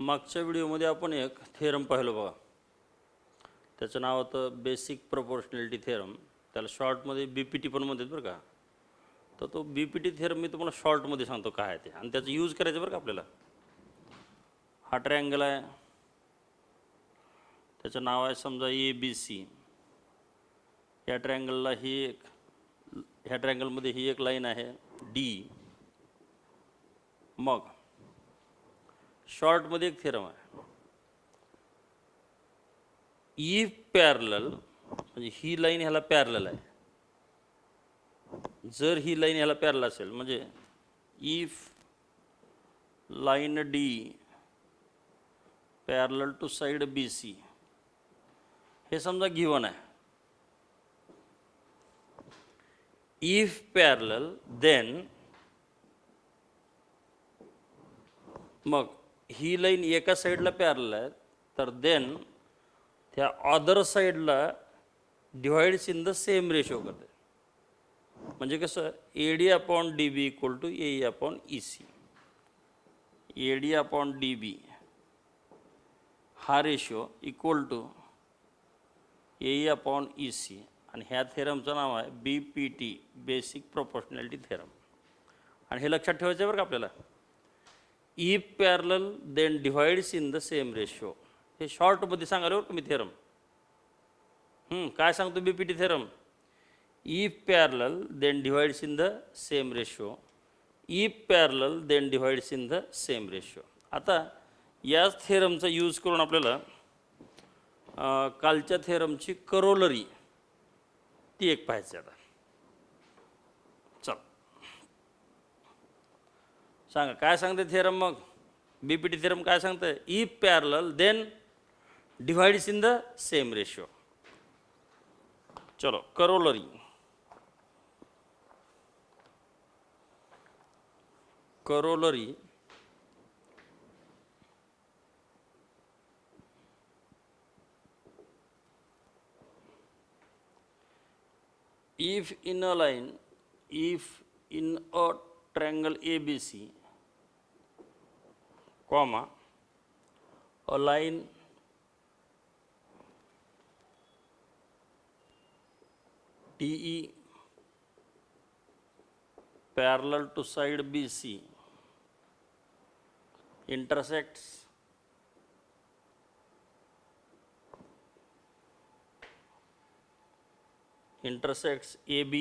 मागच्या व्हिडिओमध्ये आपण एक थेरम पाहिलो बघा. त्याचं नाव होतं बेसिक प्रोपोर्शनॅलिटी थेरम. त्याला शॉर्टमध्ये BPT पण म्हणतात बरं का. तर तो BPT थेरम मी तुम्हाला शॉर्टमध्ये सांगतो काय आहे ते, आणि त्याचं यूज करायचं बरं का आपल्याला. हा ट्रायंगल आहे, त्याचं नाव आहे समजा ABC. या ट्रायंगलला ह्या ट्रायंगलमध्ये ही एक लाईन आहे D. मग शॉर्टमध्ये एक थेरम आहे, इफ पॅरलल, म्हणजे ही लाईन ह्याला पॅरलल आहे. जर ही लाईन ह्याला पॅरलल असेल, म्हणजे if line D parallel to side BC, हे समजा गिवन आहे. इफ पॅरलल देन, मग ही लाईन एका साईडला पॅरलल आहे, तर देन त्या अदर साईडला divides in the same ratio करते. म्हणजे कसं, AD upon DB equal to AE upon EC. AD upon DB हा ratio equal to AE upon EC. आणि ह्या थेरमचं नाव आहे BPT, बेसिक प्रोपोर्शनॅलिटी थेरम. आणि हे लक्षात ठेवायचं आहे बरं का आपल्याला. If parallel then divides in the same ratio. हे शॉर्टमध्ये सांगाल बरं का मी थेरम. काय सांगतो BPT theorem? If parallel then divides in the same ratio. If parallel then divides in the same ratio. आता याच थेरमचा यूज करून आपल्याला कालच्या थेरमची करोलरी ती एक पाहायची. आता चल सांगा काय सांगते थेरम. मग BPT थेरम काय सांगतं? If parallel then divides in the same ratio. चलो corollary. Corollary if in a line, if in a triangle ABC, comma, a line DE parallel to side BC intersects AB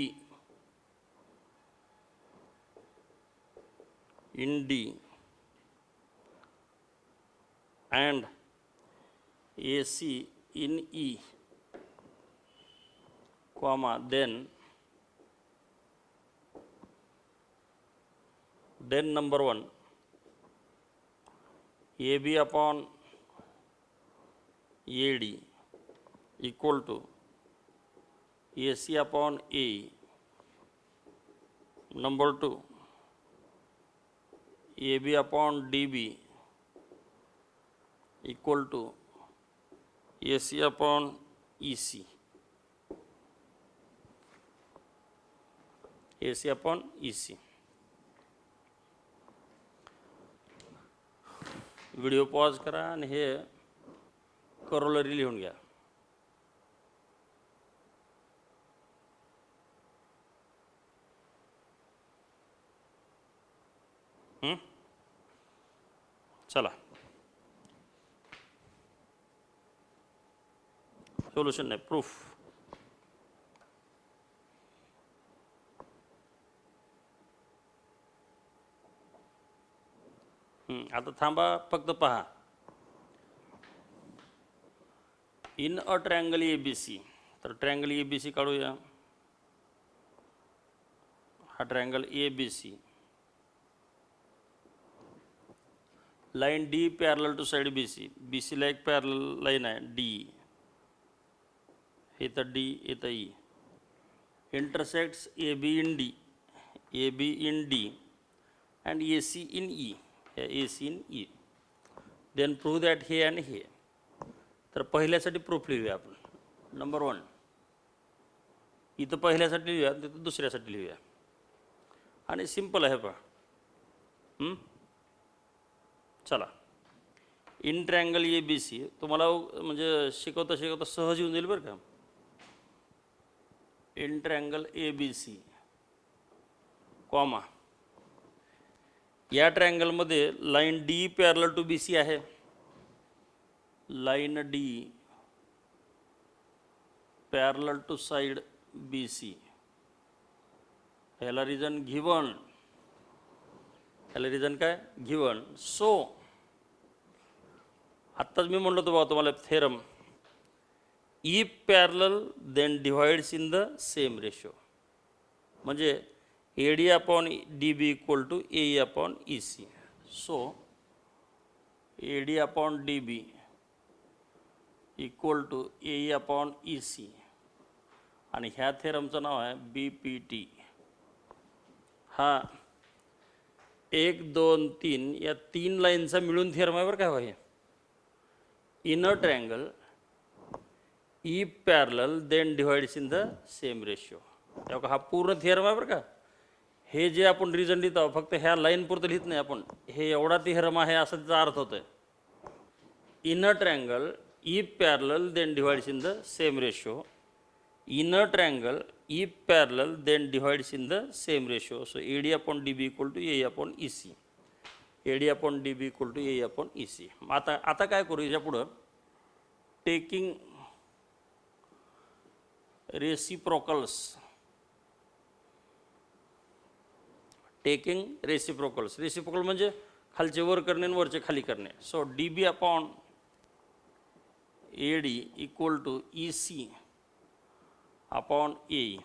in D and AC in E, comma, then number 1, AB upon AD equal to AC upon AE. Number 2, AB upon DB equal to AC upon EC. AC upon EC. Video pause करा आणि हे corollary लिहून घ्या. चला solution नाही, proof. आता थांबा, फक्त पहा. इन अ ट्रायंगल ABC, तर ट्रायंगल ABC काढूया. हा triangle ABC, line D parallel to side BC. BC ला एक पॅरलल लाईन आहे D, इथं D इथं E. Intersects AB in D, AB in D and AC in E, AC in E. Then prove that हे आणि हे. तर पहिल्यासाठी proof लिहूया आपण. नंबर 1 इथं पहिल्यासाठी लिहूया, तिथं दुसऱ्यासाठी लिहूया. आणि सिंपल आहे पहा. चला, in triangle A B C तुम्हाला म्हणजे शिकवता शिकवता सहज येऊन जाईल बरं का. In triangle A B C comma या ट्रँगलमध्ये line D parallel to B C आहे. Line D parallel to side B C. ह्याला रिजन गिवन. ह्याला रिजन काय गिवन. सो आत्ताच मी म्हणलो होतो बघा तुम्हाला theorem. If parallel then divides in the same ratio. म्हणजे A D upon D B equal to A upon E C. So A D upon D B equal to A upon E C. आणि ह्या थेरमचं नाव आहे बी P T. हा 1 2 3 या 3 लाईनचा मिळून theorem आहे बरं काय हे. Inner triangle E parallel then divides in the same ratio. तेव्हा हा पूर्ण थेरम आहे बरं का. हे जे आपण रिजन लिहित आहोत फक्त ह्या लाईन पुरतं लिहित नाही आपण. हे एवढा थेरम आहे असं त्याचा अर्थ होतोय. In a triangle E parallel then divides in the same ratio. In a triangle E parallel then divides in the same ratio. So A D upon D B equal to A upon E C. A D upon D B equal to A upon E C. आता काय करू याच्या पुढं. Taking reciprocals. Taking reciprocals. Reciprocal म्हणजे खालचे वर करणे आणि वरचे खाली करणे. So D B upon A D equal to E C upon A.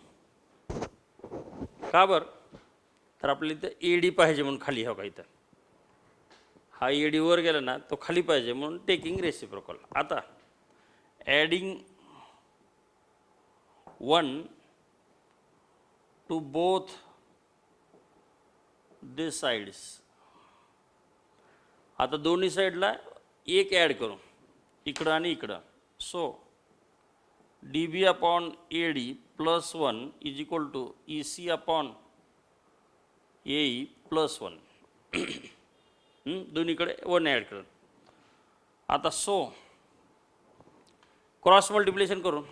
का बरं तर आपल्याला इथं ए डी पाहिजे म्हणून खाली हवा इथं. हा ए डी वर गेला ना तो खाली पाहिजे म्हणून टेकिंग रेसिप्रोकल. आता adding 1 to both the sides. आता दोन्ही साईडला एक ॲड करू इकडं आणि इकडं. So D B upon A D plus 1 is equal to E C upon A E plus 1. दोन्हीकडे 1 ॲड करू. आता सो क्रॉस मल्टिप्लिकेशन करून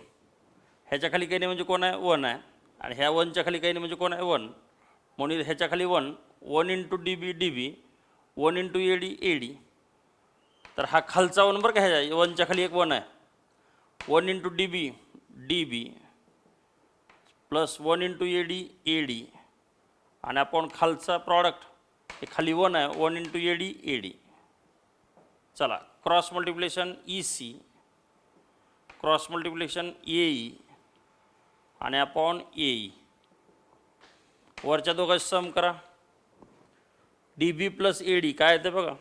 ह्याच्या खाली काही नाही म्हणजे कोण आहे 1 आहे. आणि ह्या 1च्या खाली काही नाही म्हणजे कोण आहे 1. म्हणून ह्याच्या खाली 1 into D B D B 1 into A D A D. तर हा खालचा 1 बरं का ह्याच्या 1च्या खाली एक 1 आहे. 1 into D B D B plus 1 into A D आणि आपण खालचा प्रॉडक्ट हे खाली 1 आहे 1 इंटू ए डी. चला cross multiplication E C cross multiplication A E आणि अपॉन ए ई. वरच्या दोघांची सम करा. D B plus A D काय येतं बघा.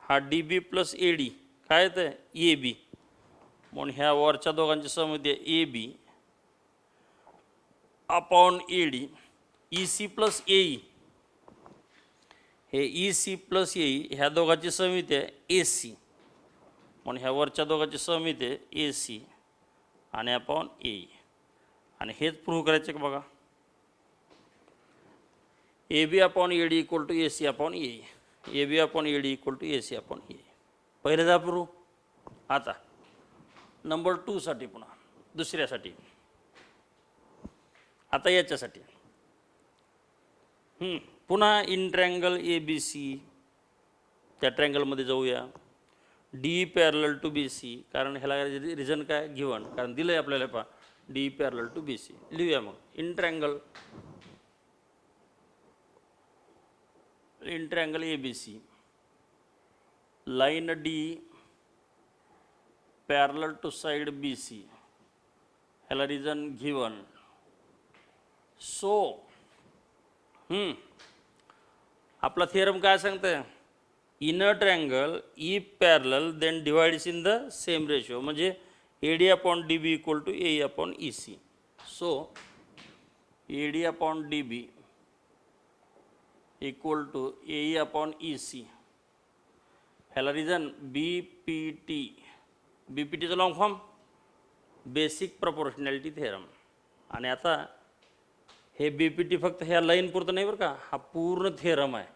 हा D B plus A D काय येतं ए बी. म्हणून ह्या वरच्या दोघांची सम होते A B upon A D. E C plus A E हे E C plus A E ह्या दोघांची सम येते ए सी. म्हणून ह्या वरच्या दोघांची सम येते ए सी आणि अपॉन ए ई. आणि हेच प्रूव्ह करायचे का बघा. A B upon A D equal to A C upon A E. A B upon A D equal to A C upon A. पहिले जा प्रूव्ह. आता नंबर 2 साठी पुन्हा दुसऱ्यासाठी. आता याच्यासाठी पुन्हा in triangle A B C त्या ट्रँगलमध्ये जाऊया. D parallel to B C कारण ह्याला रिझन काय गिवन कारण दिलं आहे आपल्याला पहा D parallel to B C. लिहूया मग. In triangle A B C line D parallel to side B C. ह्याला रिझन गिवन. सो आपला थिअरम काय सांगतंय. In a triangle E parallel then divides in the same ratio. म्हणजे A D upon D B equal to A upon E C. So A D upon D B equal to A upon E C. ह्याला reason B P T. बी P टीचं long form basic proportionality theorem. आणि आता हे बी P T फक्त ह्या line पुरतं नाही बरं का. हा पूर्ण थेरम आहे.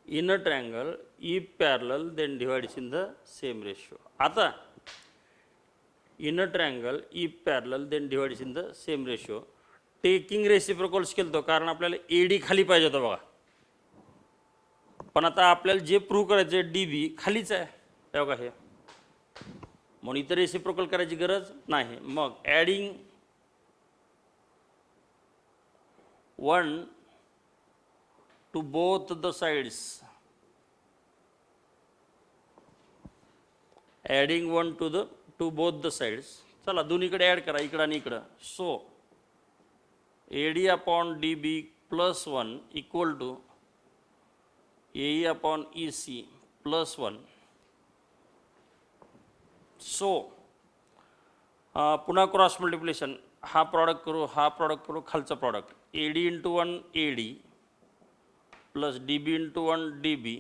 In a triangle if parallel then divides in the same ratio. आता in a triangle if parallel then divides in the same ratio taking reciprocals केलं कारण आपल्याला एडी खाली पाहिजे होतं बघा. पण आता आपल्याला जे प्रूव्ह करायचं आहे डी बी खालीच आहे हे बघा हे, म्हणून इतर रेसिप्रोकल करायची गरज नाही. मग adding 1 to both the sides, adding 1 to both the sides. चला दोन्हीकडे ॲड करा, इकडं आणि इकडं. So AD upon DB plus 1 equal to AE upon EC plus 1. So पुन्हा क्रॉस मल्टिप्लिकेशन, हा प्रॉडक्ट करू खालचं product AD into 1 AD plus DB into 1 DB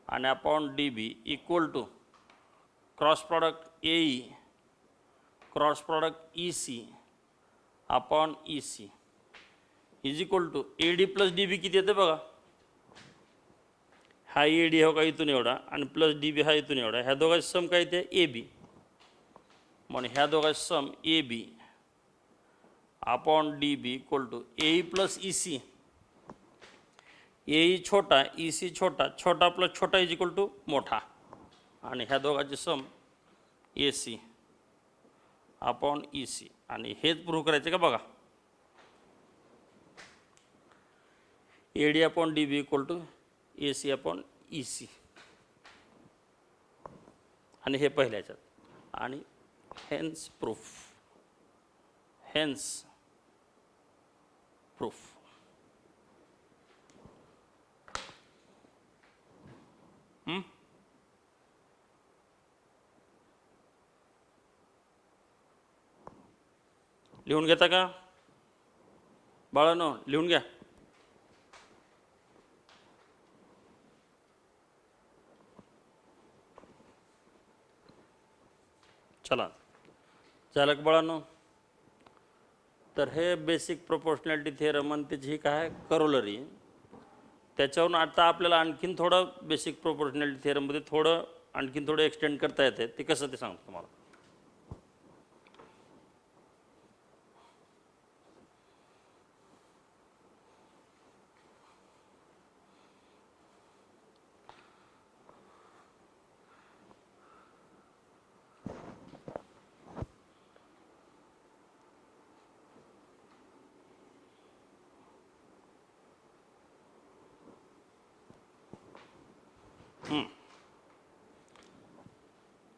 आणि upon DB equal to cross product AE cross product EC upon EC is equal to AD plus DB किती येते बघा. हा AD हो का इथून एवढा आणि प्लस DB हा इथून एवढा, ह्या दोघांची सम काय ते AB, म्हणून ह्या दोघांची sum AB upon DB equal to AE plus EC. AE छोटा EC छोटा, छोटा प्लस छोटा इज इक्वल टू मोठा, आणि ह्या दोघांची सम AC अपॉन EC. आणि हेच प्रूव्ह करायचं का बघा. AD upon DB equal to AC upon EC, आणि हे पहिल्या ह्याच्यात, आणि हेन्स प्रूफ, हेन्स प्रूफ. लिहून घेता का बाळांनो, लिहून घ्या. चला झालं का बाळांनो. तर हे बेसिक प्रोपोर्शनॅलिटी थेरम आणि त्याची ही काय करोलरी, त्याच्यावरून आता आपल्याला आणखीन थोडं बेसिक प्रोपोर्शनॅलिटी थेरममध्ये आणखीन थोडं एक्सटेंड करता येते. ते कसं ते सांगतो तुम्हाला.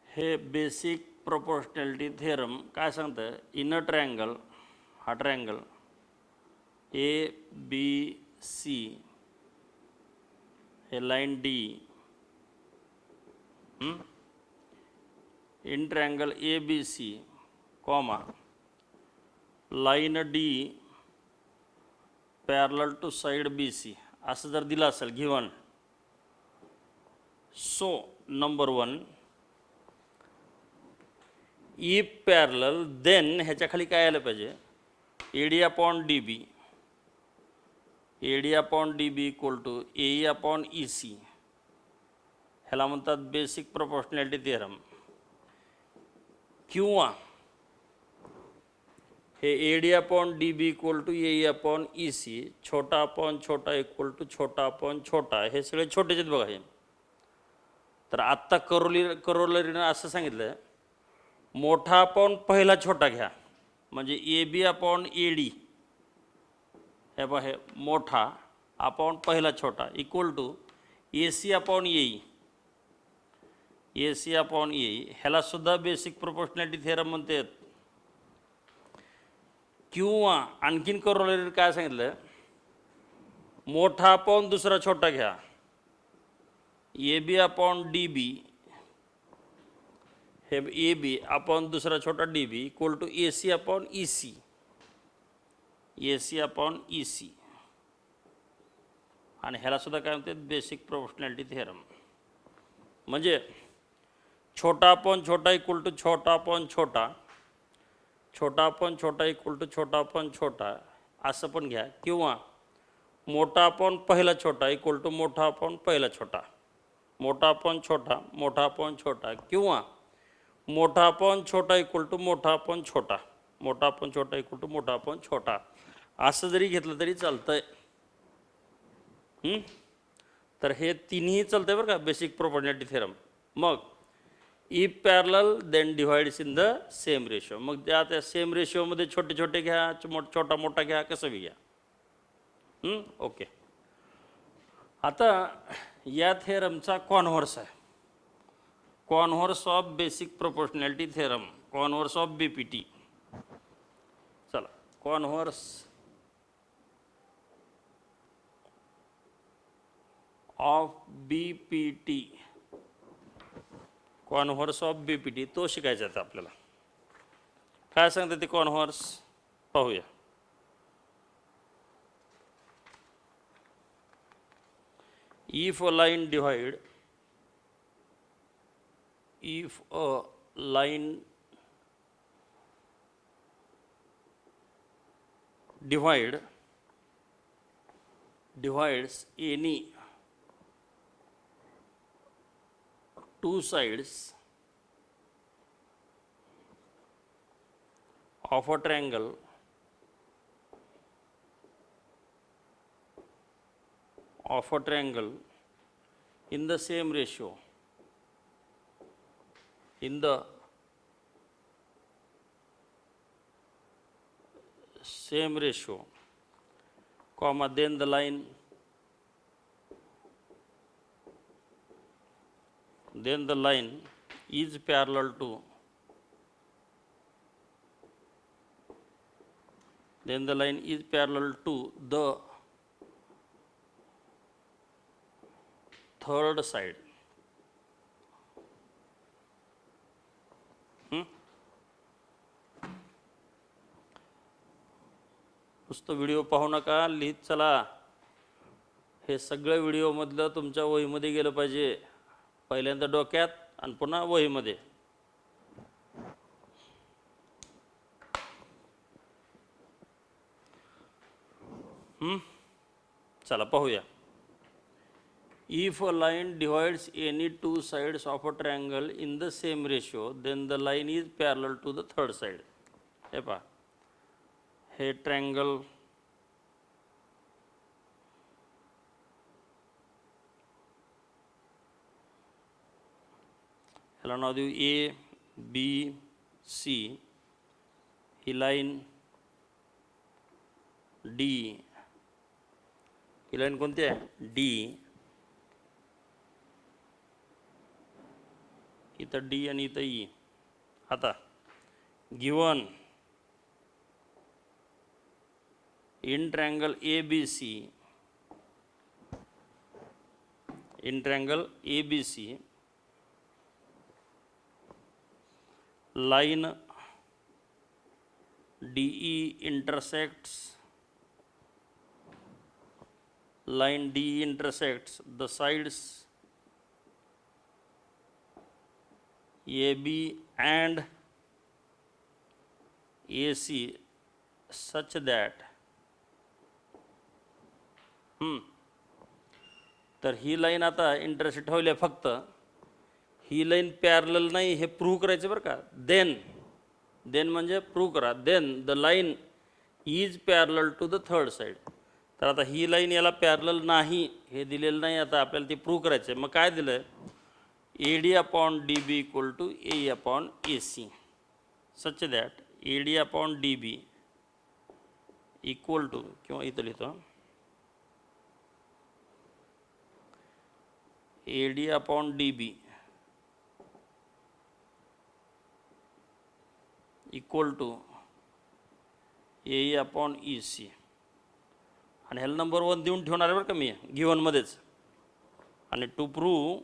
हे बेसिक प्रोपोर्शनॅलिटी थेरम काय सांगतं, इन अ ट्रायंगल, हा ट्रायंगल ABC, हे line D, in triangle ABC comma line D parallel to side BC असं जर दिलं असेल given. So number 1 if parallel then ह्याच्या खाली काय आलं पाहिजे, AD upon DB, AD upon DB equal to AE upon EC. ह्याला म्हणतात बेसिक प्रोपोर्शनॅलिटी थेरम. किंवा हे AD upon DB equal to AE upon EC, छोटा अपॉन छोटा इक्वल टू छोटा अपॉन छोटा, हे सगळे छोटेच आहेत बघा हे. तर आत्ता करोलरीनं असं सांगितलं, मोठा अपॉन पहिला छोटा घ्या, म्हणजे AB अपॉन AD, हे बघा हे मोठा अपॉन पहिला छोटा equal to AC upon AE, AC upon AE. ह्याला सुद्धा बेसिक प्रोपोर्शनॅलिटी थेरम म्हणतात. किंवा आणखीन करोलरी काय सांगितलं, मोठा अपॉन दुसरा छोटा घ्या, AB अपॉन DB, हे AB अपॉन दुसरा छोटा DB equal to AC upon EC, AC upon EC. आणि ह्याला सुद्धा काय म्हणतात बेसिक प्रोपोर्शनॅलिटी थेरम. म्हणजे छोटा अपॉन छोटा इक्वल टू छोटा अपॉन छोटा, छोटा अपॉन छोटा इक्वल टू छोटा अपॉन छोटा असं पण घ्या. किंवा मोठा अपॉन पहिला छोटा इक्वल टू मोठा अपॉन पहिला छोटा, मोठा अपॉन छोटा किंवा मोठा अपॉन छोटा इक्वल टू मोठा अपॉन छोटा, मोठा अपॉन छोटा इक्वल टू मोठा अपॉन छोटा असं जरी घेतलं तरी चालतंय. तर हे तिन्ही चालतंय बरं का बेसिक प्रोपोर्शनॅलिटी थेरम. मग if parallel then divides in the same ratio. मग त्या सेम रेशोमध्ये छोटे छोटे घ्या, छोटा मोठा घ्या, कसं बी घ्या. ओके. आता या थेरमचा कॉन्व्हर्स आहे, converse of basic proportionality theorem, converse of BPT. चला converse of BPT, converse of BPT तो शिकायचा आहे आपल्याला. काय सांगते ते कॉन्व्हर्स पाहूया. If a line divide, if a line divides any two sides of a triangle in the same ratio, in the same ratio, comma, then the line is parallel to, the third side. नुसतं video पाहू नका, लिहित चला. हे सगळं व्हिडिओमधलं तुमच्या वहीमध्ये गेलं पाहिजे, पहिल्यांदा डोक्यात आणि पुन्हा वहीमध्ये. चला पाहूया. If a line divides any two sides of a triangle in the same ratio, then the line is parallel to the third side. हे पहा, हे ट्रायंगल ह्याला नाव देऊ ABC, ही लाईन D, ही लाईन कोणती आहे D, इथं D आणि इथं E. आता given in triangle ABC, line DE intersects the sides AB and AC such that तर ही लाईन आता इंटरसेक्ट होईल. फक्त ही लाईन पॅरलल नाही हे प्रूव्ह करायचं बरं का. देन म्हणजे प्रूव्ह करा. Then the line is parallel to the third side. तर आता ही लाईन याला पॅरलल नाही हे दिलेलं नाही, आता आपल्याला ते प्रूव्ह करायचं आहे. मग काय दिलं आहे, AD upon DB equal to AE upon AC such that AD upon DB equal to, किंवा इथं लिहितो AD upon DB equal to AE upon EC. आणि ह्याला नंबर 1 देऊन ठेवणार आहे बरं का मी गिवनमध्येच. आणि to prove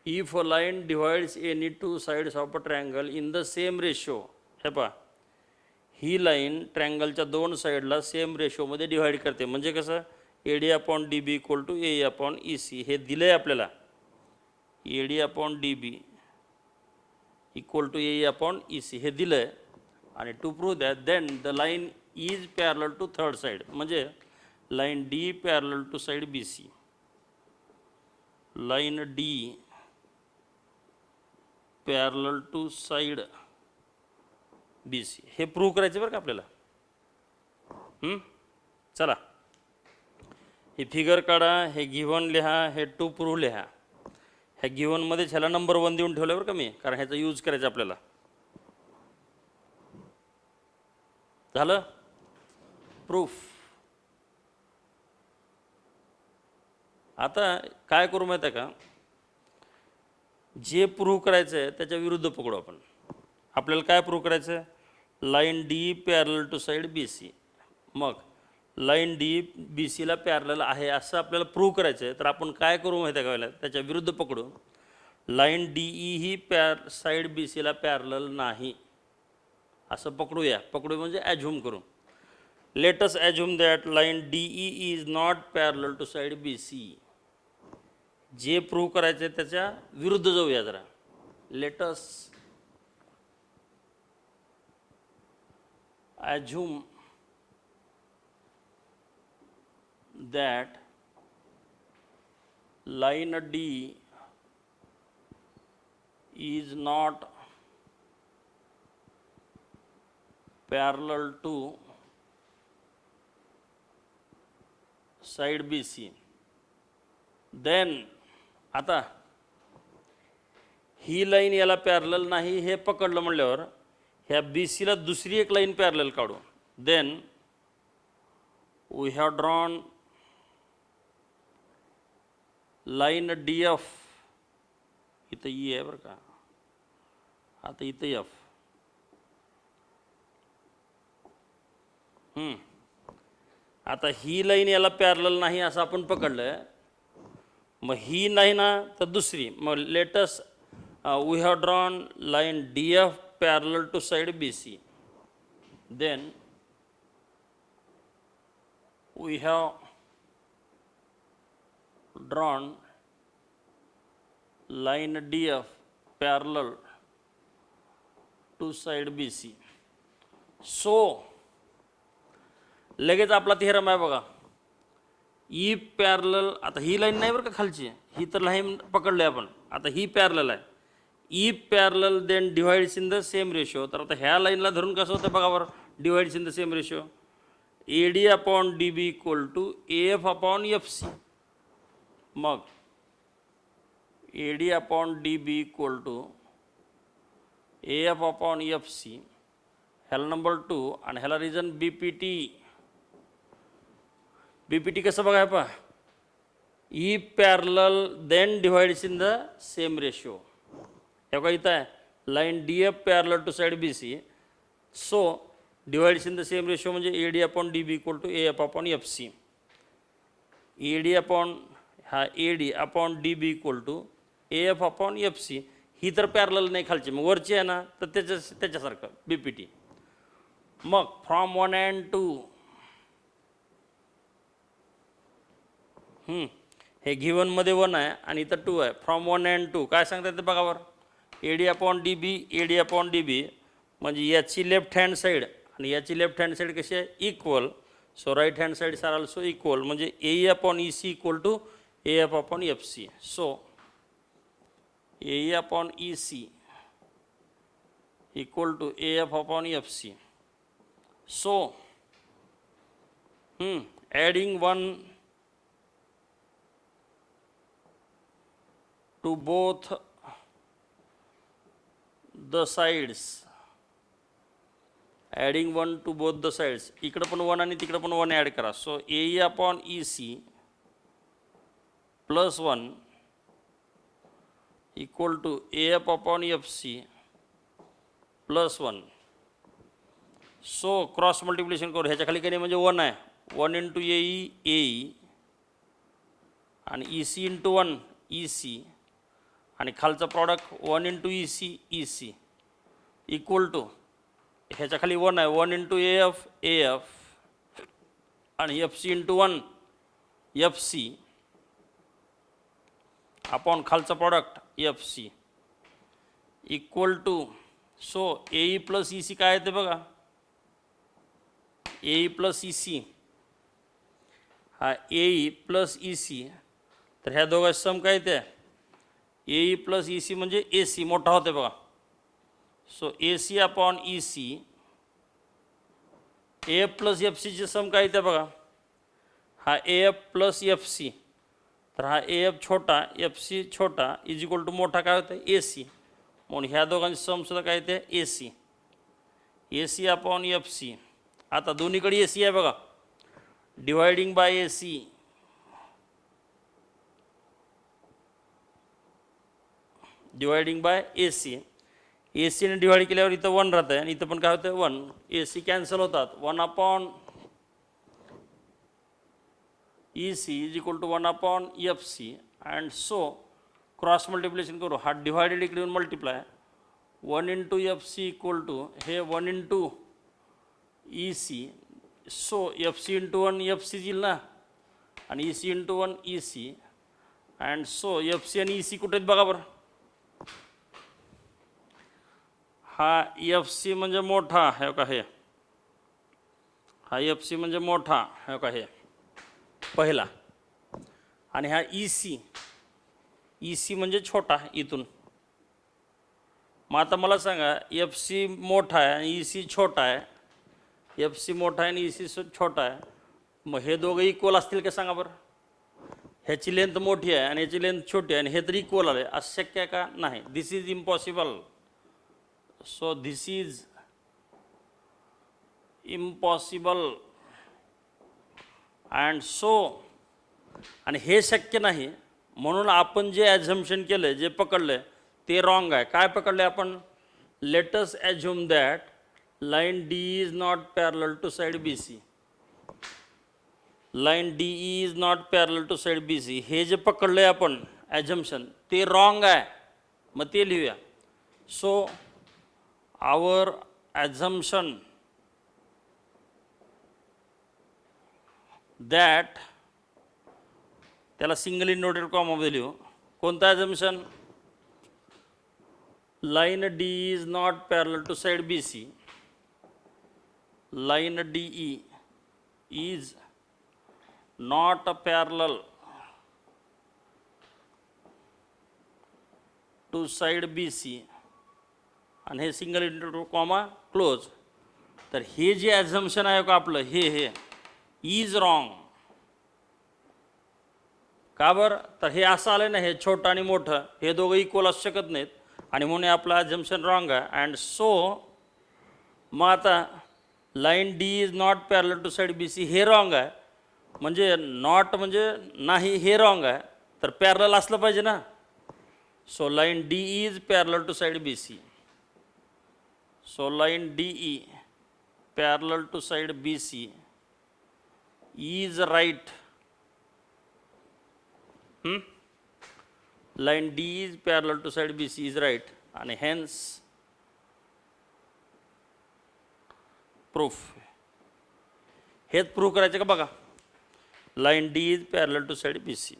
if a line divides any two sides of a triangle in the same ratio, हे पहा ही लाईन ट्रँगलच्या दोन साईडला सेम रेशोमध्ये डिवाईड करते. म्हणजे कसं, AD upon DB equal to AE upon EC हे दिलं आहे आपल्याला. AD upon DB equal to A upon E C हे दिलं आहे आणि to prove that then the line is parallel to third side म्हणजे line D parallel to side B C. Line D parallel to side B C हे prove करायचं बरं का आपल्याला. चला हे फिगर काढा, हे गिव्हन लिहा, हे टू प्रूव्ह लिहा. ह्या गिव्हनमध्येच ह्याला नंबर 1 देऊन ठेवलं बरं का मी, कारण ह्याचा यूज करायचा आपल्याला. झालं प्रूफ. आता काय करू माहिती आहे का, जे प्रूव्ह करायचं आहे त्याच्या विरुद्ध पकडू आपण. आपल्याला काय प्रूव्ह करायचं आहे, line D parallel to side B C. मग लाईन डी बी सीला पॅरलल आहे असं आपल्याला प्रूव्ह करायचं आहे. तर आपण काय करू माहिती आहे का, त्याच्या विरुद्ध पकडू. लाईन डी ई ही साईड बी सीला पॅरलल नाही असं पकडूया. म्हणजे ॲझ्युम करू. Let us assume that line D E is not parallel to side B C. जे प्रूव्ह करायचं आहे त्याच्या विरुद्ध जाऊया जरा. Let us assume that line D is not parallel to side BC. Then आता ही लाईन याला पॅरलल नाही हे पकडलं म्हणल्यावर ह्या बी सीला दुसरी एक लाईन पॅरलल काढू. Then we have drawn line D F. इथं ई आहे बरं का, आता इथं एफ. आता ही लाईन याला पॅरलल नाही असं आपण पकडलं. मग ही नाही ना तर दुसरी. मग let's we have drawn line D F parallel to side B C. Then we have drawn line DF parallel to side BC. So लगेच आपला थिअरम आहे बघा. ई पॅरलल, आता ही लाईन नाही बरं का खालची, ही तर लाईन पकडली आपण. आता ही पॅरलल आहे. E parallel then divides in the same ratio. तर आता ह्या लाईनला धरून कसं होतं बघा बरं, divides in the same ratio. AD upon DB equal to AF upon FC. मग AD upon DB equal to AF upon FC. ह्याला नंबर 2 आणि ह्याला रिजन BPT. BPT कसं बघा पहा, E parallel then divides in the same ratio. हे बघा इथं आहे line DF parallel to side BC. So divides in the same ratio म्हणजे AD upon DB equal to AF upon FC. AD upon AD upon DB equal to AF upon FC. ही तर parallel नाही खालची, मग वरची आहे ना तर त्याच्यासारखं BPT. मग फ्रॉम 1 and 2 हे गिव्हनमध्ये 1 आहे आणि इथं 2 आहे. फ्रॉम 1 and 2 काय सांगतात ते बघा बरं. AD upon DB AD upon DB म्हणजे याची लेफ्ट हँड साईड आणि याची लेफ्ट हँड साईड कशी आहे, equal. So right hand sides are also equal. म्हणजे AE upon EC equal to AF upon FC. So AE upon EC equal to AF upon FC. So adding 1 to both the sides. Adding 1 to both the sides. इकडं पण 1 आणि तिकडं पण 1 add करा. So AE upon EC plus 1 equal to AF upon FC plus 1. So cross multiplication करू. ह्याच्या खाली काही नाही म्हणजे 1 आहे. 1 इंटू AE AE आणि EC इंटू 1 EC आणि खालचं product 1 into EC EC equal to ह्याच्या खाली 1 आहे. 1 इंटू AF AF आणि FC इंटू 1 FC अपॉन खालचं product FC equal to so A plus E C काय येते बघा, ए प्लस ई सी, हा ए प्लस ई सी, तर ह्या दोघांची सम काय येते, ए प्लस ई सी म्हणजे ए सी मोठा होते बघा. So A C upon E C, A F plus F सीची सम काय येते बघा, हा A F plus F C, तर हा ए एफ छोटा एफ सी छोटा इज इक्वल टू मोठा काय होतं ए सी, म्हणून ह्या दोघांची समसुद्धा काय येते A C upon F C. आता दोन्हीकडे ए सी आहे बघा, dividing by A C, dividing by A C, A सीने डिवाइड केल्यावर इथं 1 राहतं आहे आणि इथं पण काय होतं 1, ए सी कॅन्सल होतात, 1 upon E C is equal to 1 upon F C, and so cross multiplication करू, हा डिवायडेड इकडे येऊन multiply, 1 into F C equal to हे 1 into E C, so F C into 1 F C येईल ना, आणि E C into 1 E C, and so F C आणि E C कुठे आहेत बघा बरं, हा एफ सी म्हणजे मोठा हे का हे, हा एफ सी म्हणजे मोठा हे का हे पहिला, आणि हा ई सी म्हणजे छोटा इथून. मग आता मला सांगा एफ सी मोठा आहे आणि ई सी छोटा आहे, एफ सी मोठा आहे आणि ई सी छोटा आहे, मग हे दोघं इक्वल असतील का सांगा बरं, ह्याची लेंथ मोठी आहे आणि ह्याची लेंथ छोटी आहे आणि हे तरी इक्वल आले, असं शक्य आहे का, नाही, this is impossible. So this is impossible, and so, आणि हे शक्य नाही म्हणून आपण जे ॲझम्पशन केलं, जे पकडलं ते रॉंग आहे. काय पकडले आपण, let us assume that line D is not parallel to side B C, line D is not parallel to side B C, हे जे पकडलं आहे आपण ॲझम्पशन ते रॉंग आहे, मग ते लिहूया. सो आवर ॲझम्पशन दॅट, त्याला सिंगल इनव्हर्टेड कॉमामध्ये लिहू, कोणता assumption, line D is not parallel to side B C, line D E is not parallel to side B C, आणि हे सिंगल इनव्हर्टेड कॉमा क्लोज. तर हे जे ॲझम्पशन आहे का आपलं हे इज रॉंग. का बरं, तर हे असं आलं ना, हे छोटं आणि मोठं हे दोघं इक्वल असू शकत नाहीत, आणि म्हणून आपलं ॲझम्पशन रॉंग आहे. अँड सो मग आता line D is not parallel to side B C हे रॉंग आहे, म्हणजे नॉट म्हणजे नाही हे रॉंग आहे, तर पॅरलल असलं पाहिजे ना. So line D is parallel to side B C, so line D E parallel to side B C is right, line D is parallel to side B C is right, आणि hence proof. हेच prove करायचं का बघा, line D is parallel to side B C.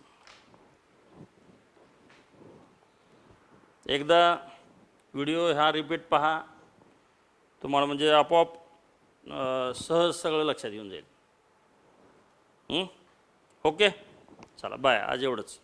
एकदा video हा repeat पहा, तुम्हाला म्हणजे आपोआप सहज सगळं लक्षात येऊन जाईल. ओके, चला बाय, आज एवढंच.